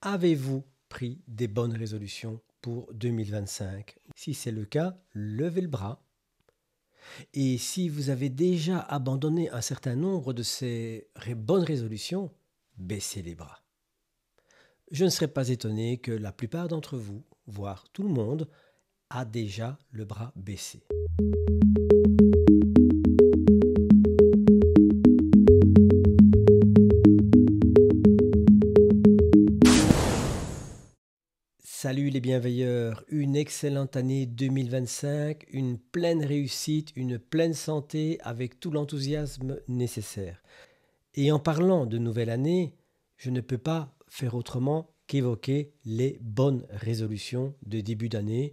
Avez-vous pris des bonnes résolutions pour 2025? Si c'est le cas, levez le bras. Et si vous avez déjà abandonné un certain nombre de ces bonnes résolutions, baissez les bras. Je ne serais pas étonné que la plupart d'entre vous, voire tout le monde, a déjà le bras baissé. Salut les bienveilleurs, une excellente année 2025, une pleine réussite, une pleine santé avec tout l'enthousiasme nécessaire. Et en parlant de nouvelle année, je ne peux pas faire autrement qu'évoquer les bonnes résolutions de début d'année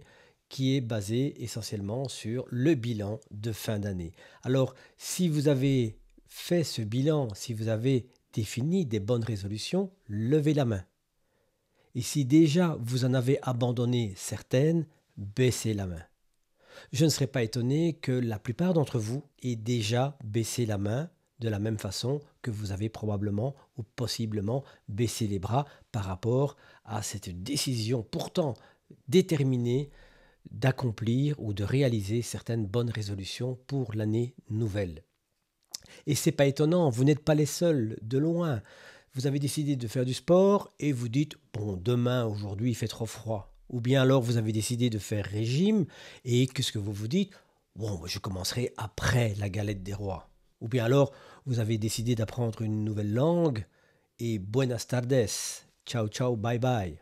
qui est basé essentiellement sur le bilan de fin d'année. Alors, si vous avez fait ce bilan, si vous avez défini des bonnes résolutions, levez la main. Et si déjà vous en avez abandonné certaines, baissez la main. Je ne serais pas étonné que la plupart d'entre vous aient déjà baissé la main de la même façon que vous avez probablement ou possiblement baissé les bras par rapport à cette décision pourtant déterminée d'accomplir ou de réaliser certaines bonnes résolutions pour l'année nouvelle. Et c'est pas étonnant, vous n'êtes pas les seuls, de loin. Vous avez décidé de faire du sport et vous dites bon, demain, aujourd'hui, il fait trop froid. Ou bien alors vous avez décidé de faire régime et qu'est-ce que vous vous dites? Bon, je commencerai après la galette des rois. Ou bien alors vous avez décidé d'apprendre une nouvelle langue et buenas tardes, ciao ciao, bye bye.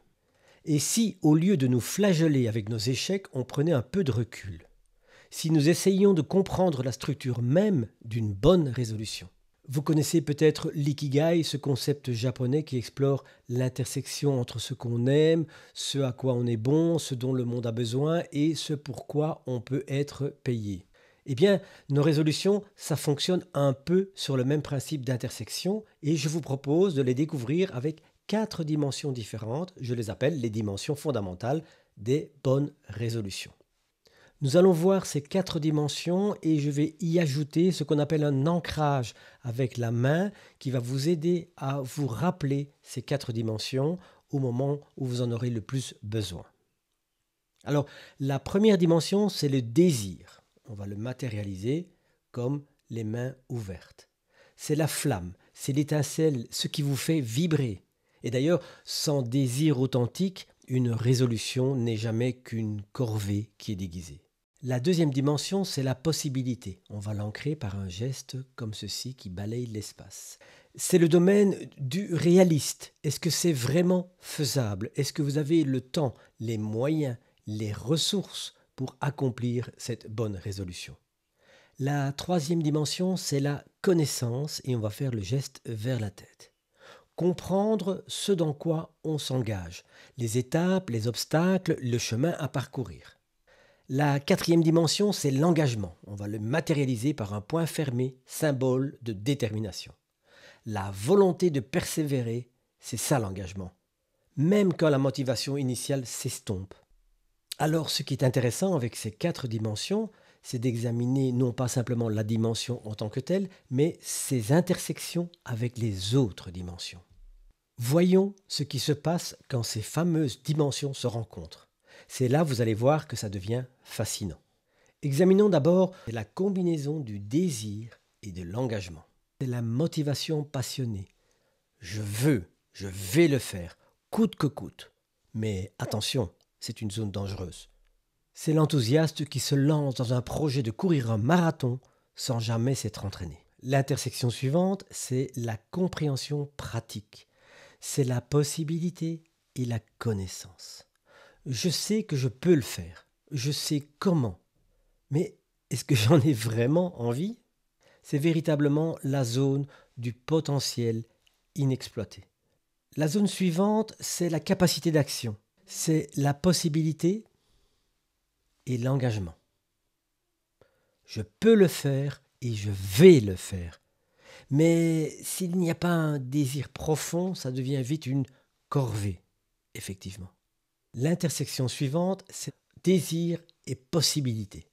Et si, au lieu de nous flageller avec nos échecs, on prenait un peu de recul? Si nous essayions de comprendre la structure même d'une bonne résolution. Vous connaissez peut-être l'ikigai, ce concept japonais qui explore l'intersection entre ce qu'on aime, ce à quoi on est bon, ce dont le monde a besoin et ce pourquoi on peut être payé. Eh bien, nos résolutions, ça fonctionne un peu sur le même principe d'intersection et je vous propose de les découvrir avec 4 dimensions différentes. Je les appelle les dimensions fondamentales des bonnes résolutions. Nous allons voir ces 4 dimensions et je vais y ajouter ce qu'on appelle un ancrage avec la main qui va vous aider à vous rappeler ces 4 dimensions au moment où vous en aurez le plus besoin. Alors, la première dimension, c'est le désir. On va le matérialiser comme les mains ouvertes. C'est la flamme, c'est l'étincelle, ce qui vous fait vibrer. Et d'ailleurs, sans désir authentique, une résolution n'est jamais qu'une corvée qui est déguisée. La deuxième dimension, c'est la possibilité. On va l'ancrer par un geste comme ceci qui balaye l'espace. C'est le domaine du réaliste. Est-ce que c'est vraiment faisable? Est-ce que vous avez le temps, les moyens, les ressources pour accomplir cette bonne résolution? La troisième dimension, c'est la connaissance et on va faire le geste vers la tête. Comprendre ce dans quoi on s'engage, les étapes, les obstacles, le chemin à parcourir. La quatrième dimension, c'est l'engagement. On va le matérialiser par un point fermé, symbole de détermination. La volonté de persévérer, c'est ça l'engagement. Même quand la motivation initiale s'estompe. Alors ce qui est intéressant avec ces 4 dimensions, c'est d'examiner non pas simplement la dimension en tant que telle, mais ses intersections avec les autres dimensions. Voyons ce qui se passe quand ces fameuses dimensions se rencontrent. C'est là, vous allez voir que ça devient fascinant. Examinons d'abord la combinaison du désir et de l'engagement. C'est la motivation passionnée. Je vais le faire, coûte que coûte. Mais attention, c'est une zone dangereuse. C'est l'enthousiaste qui se lance dans un projet de courir un marathon sans jamais s'être entraîné. L'intersection suivante, c'est la compréhension pratique. C'est la possibilité et la connaissance. Je sais que je peux le faire. Je sais comment. Mais est-ce que j'en ai vraiment envie? C'est véritablement la zone du potentiel inexploité. La zone suivante, c'est la capacité d'action. C'est la possibilité et l'engagement. Je peux le faire et je vais le faire. Mais s'il n'y a pas un désir profond, ça devient vite une corvée, effectivement. L'intersection suivante, c'est désir et possibilité.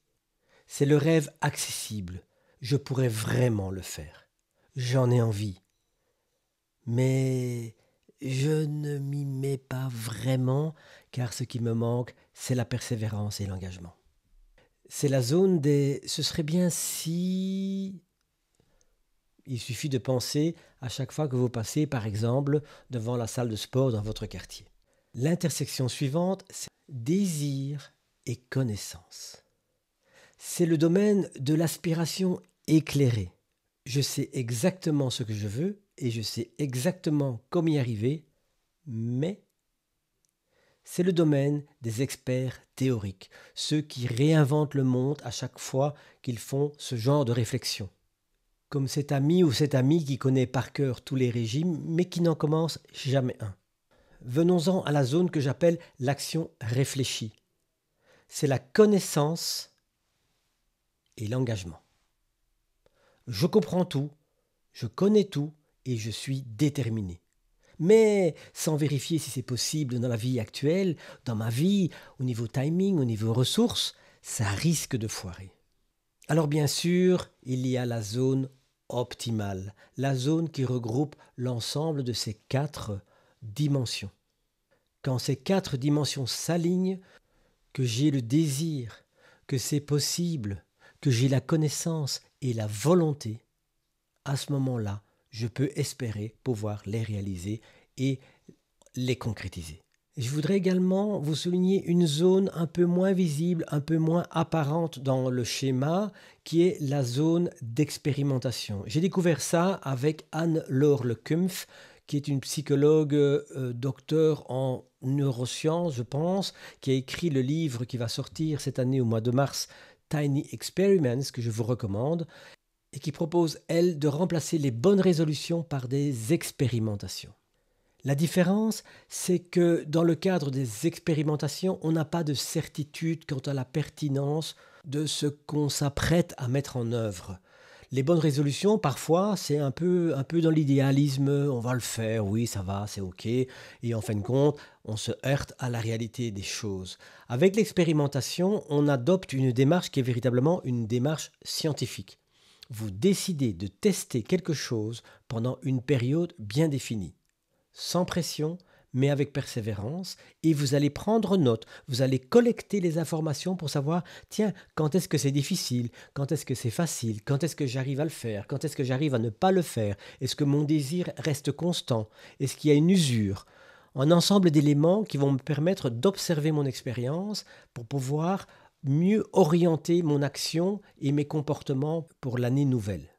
C'est le rêve accessible. Je pourrais vraiment le faire. J'en ai envie. Mais je ne m'y mets pas vraiment, car ce qui me manque, c'est la persévérance et l'engagement. C'est la zone des « ce serait bien si…». Il suffit de penser à chaque fois que vous passez, par exemple, devant la salle de sport dans votre quartier. L'intersection suivante, c'est désir et connaissance. C'est le domaine de l'aspiration éclairée. Je sais exactement ce que je veux et je sais exactement comment y arriver, mais c'est le domaine des experts théoriques, ceux qui réinventent le monde à chaque fois qu'ils font ce genre de réflexion. Comme cet ami ou cette amie qui connaît par cœur tous les régimes, mais qui n'en commence jamais un. Venons-en à la zone que j'appelle l'action réfléchie. C'est la connaissance et l'engagement. Je comprends tout, je connais tout et je suis déterminé. Mais sans vérifier si c'est possible dans la vie actuelle, dans ma vie, au niveau timing, au niveau ressources, ça risque de foirer. Alors bien sûr, il y a la zone optimale, la zone qui regroupe l'ensemble de ces 4 dimensions. Quand ces 4 dimensions s'alignent, que j'ai le désir, que c'est possible, que j'ai la connaissance et la volonté, à ce moment-là, je peux espérer pouvoir les réaliser et les concrétiser. Je voudrais également vous souligner une zone un peu moins visible, un peu moins apparente dans le schéma, qui est la zone d'expérimentation. J'ai découvert ça avec Anne-Laure Lecumf, qui est une psychologue docteur en neurosciences, je pense, qui a écrit le livre qui va sortir cette année au mois de mars, Tiny Experiments, que je vous recommande, et qui propose, elle, de remplacer les bonnes résolutions par des expérimentations. La différence, c'est que dans le cadre des expérimentations, on n'a pas de certitude quant à la pertinence de ce qu'on s'apprête à mettre en œuvre. Les bonnes résolutions, parfois, c'est un peu dans l'idéalisme, on va le faire, oui, ça va, c'est ok, et en fin de compte, on se heurte à la réalité des choses. Avec l'expérimentation, on adopte une démarche qui est véritablement une démarche scientifique. Vous décidez de tester quelque chose pendant une période bien définie, sans pression, mais avec persévérance, et vous allez prendre note, vous allez collecter les informations pour savoir, tiens, quand est-ce que c'est difficile, quand est-ce que c'est facile, quand est-ce que j'arrive à le faire, quand est-ce que j'arrive à ne pas le faire, est-ce que mon désir reste constant, est-ce qu'il y a une usure, un ensemble d'éléments qui vont me permettre d'observer mon expérience pour pouvoir mieux orienter mon action et mes comportements pour l'année nouvelle.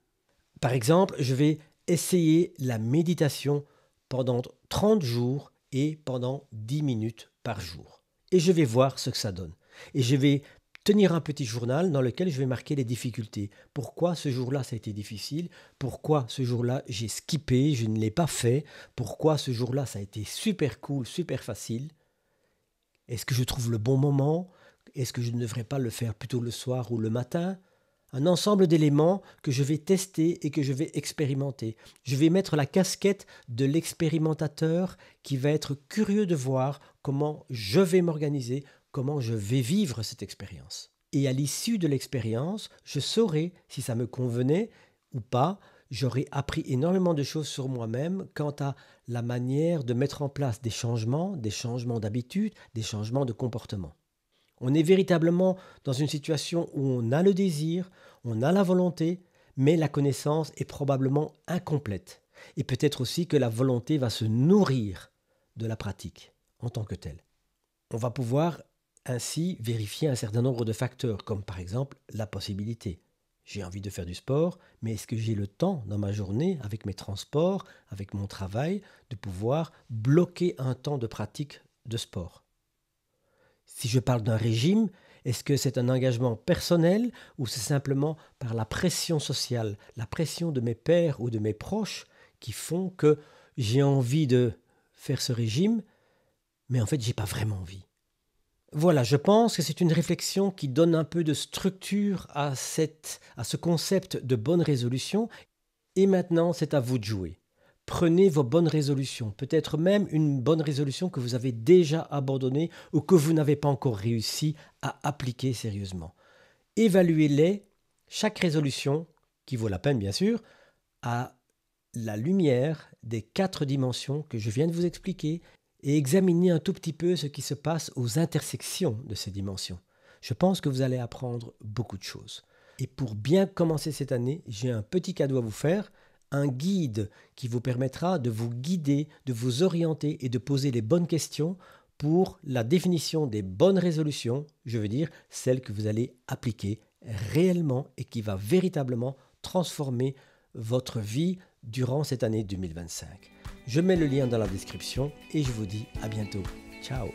Par exemple, je vais essayer la méditation pendant 30 jours et pendant 10 minutes par jour. Et je vais voir ce que ça donne. Et je vais tenir un petit journal dans lequel je vais marquer les difficultés. Pourquoi ce jour-là ça a été difficile? Pourquoi ce jour-là j'ai skippé, je ne l'ai pas fait? Pourquoi ce jour-là ça a été super cool, super facile? Est-ce que je trouve le bon moment? Est-ce que je ne devrais pas le faire plutôt le soir ou le matin? Un ensemble d'éléments que je vais tester et que je vais expérimenter. Je vais mettre la casquette de l'expérimentateur qui va être curieux de voir comment je vais m'organiser, comment je vais vivre cette expérience. Et à l'issue de l'expérience, je saurai si ça me convenait ou pas. J'aurai appris énormément de choses sur moi-même quant à la manière de mettre en place des changements d'habitude, des changements de comportement. On est véritablement dans une situation où on a le désir, on a la volonté, mais la connaissance est probablement incomplète. Et peut-être aussi que la volonté va se nourrir de la pratique en tant que telle. On va pouvoir ainsi vérifier un certain nombre de facteurs, comme par exemple la possibilité. J'ai envie de faire du sport, mais est-ce que j'ai le temps dans ma journée, avec mes transports, avec mon travail, de pouvoir bloquer un temps de pratique de sport ? Si je parle d'un régime, est-ce que c'est un engagement personnel ou c'est simplement par la pression sociale, la pression de mes pairs ou de mes proches qui font que j'ai envie de faire ce régime, mais en fait, j'ai pas vraiment envie. Voilà, je pense que c'est une réflexion qui donne un peu de structure à ce concept de bonne résolution. Et maintenant, c'est à vous de jouer. Prenez vos bonnes résolutions, peut-être même une bonne résolution que vous avez déjà abandonnée ou que vous n'avez pas encore réussi à appliquer sérieusement. Évaluez-les, chaque résolution, qui vaut la peine bien sûr, à la lumière des 4 dimensions que je viens de vous expliquer et examiner un tout petit peu ce qui se passe aux intersections de ces dimensions. Je pense que vous allez apprendre beaucoup de choses. Et pour bien commencer cette année, j'ai un petit cadeau à vous faire, un guide qui vous permettra de vous guider, de vous orienter et de poser les bonnes questions pour la définition des bonnes résolutions, je veux dire celles que vous allez appliquer réellement et qui va véritablement transformer votre vie durant cette année 2025. Je mets le lien dans la description et je vous dis à bientôt. Ciao!